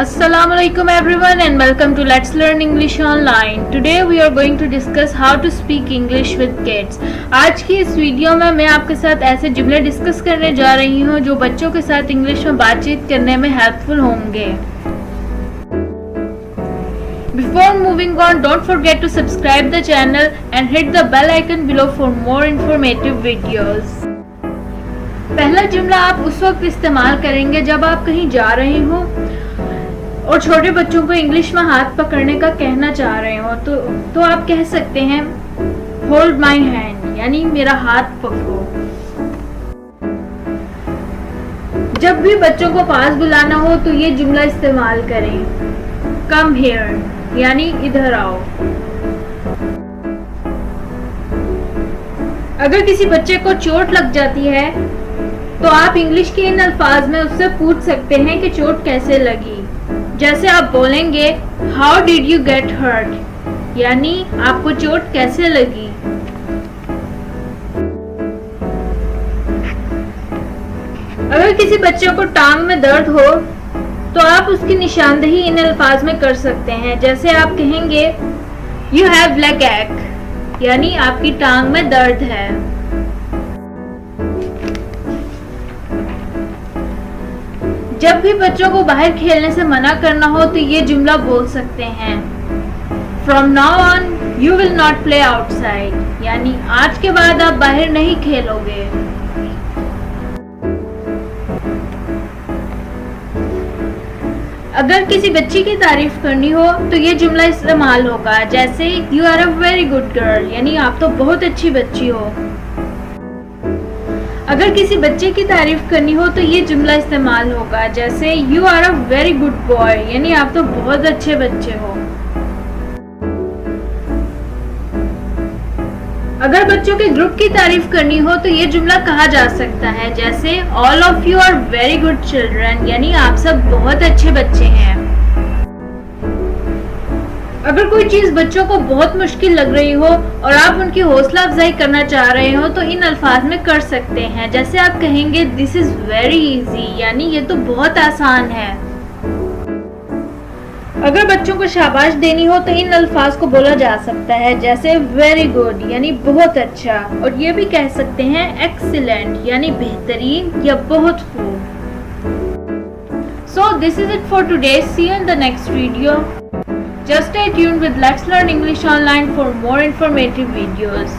Assalamualaikum everyone and welcome to Let's Learn English Online. Today we are going to discuss how to speak English with kids. आज की इस video में मैं आपके साथ ऐसे जुमले डिस्कस करने जा रही हूँ जो बच्चों के साथ इंग्लिश में बातचीत करने में हेल्पफुल होंगे. Before moving on, don't forget to subscribe the channel and hit the bell icon below for more informative videos. पहला जुमला आप उस वक्त इस्तेमाल करेंगे जब आप कहीं जा रहे हो और छोटे बच्चों को इंग्लिश में हाथ पकड़ने का कहना चाह रहे हो तो आप कह सकते हैं होल्ड माई हैंड, यानी मेरा हाथ पकड़ो. जब भी बच्चों को पास बुलाना हो तो ये जुमला इस्तेमाल करें, कम हियर, यानी इधर आओ. अगर किसी बच्चे को चोट लग जाती है तो आप इंग्लिश के इन अल्फाज में उससे पूछ सकते हैं कि चोट कैसे लगी. जैसे आप बोलेंगे how did you get hurt, यानी आपको चोट कैसे लगी. अगर किसी बच्चे को टांग में दर्द हो तो आप उसकी निशानदेही इन अल्फाज में कर सकते हैं. जैसे आप कहेंगे यू हैव लेग एक, यानी आपकी टांग में दर्द है. जब भी बच्चों को बाहर खेलने से मना करना हो तो ये जुमला बोल सकते हैं from now on you will not play outside, यानी आज के बाद आप बाहर नहीं खेलोगे. अगर किसी बच्ची की तारीफ करनी हो तो ये जुमला इस्तेमाल होगा. जैसे you are a very good girl, यानी आप तो बहुत अच्छी बच्ची हो. अगर किसी बच्चे की तारीफ करनी हो तो ये जुमला इस्तेमाल होगा. जैसे you are a very good boy, यानी आप तो बहुत अच्छे बच्चे हो. अगर बच्चों के ग्रुप की तारीफ करनी हो तो ये जुमला कहा जा सकता है. जैसे all of you are very good children, यानी आप सब बहुत अच्छे बच्चे हैं. अगर कोई चीज बच्चों को बहुत मुश्किल लग रही हो और आप उनकी हौसला अफजाई करना चाह रहे हो तो इन अल्फाज में कर सकते हैं. जैसे आप कहेंगे दिस इज वेरी इजी, यानी ये तो बहुत आसान है. अगर बच्चों को शाबाश देनी हो तो इन अल्फाज को बोला जा सकता है. जैसे वेरी गुड, यानी बहुत अच्छा. और ये भी कह सकते हैं एक्सीलेंट, यानी बेहतरीन या बहुत खूब. So this is it for today. See you in the next video. Just stay tuned with Let's Learn English Online for more informative videos.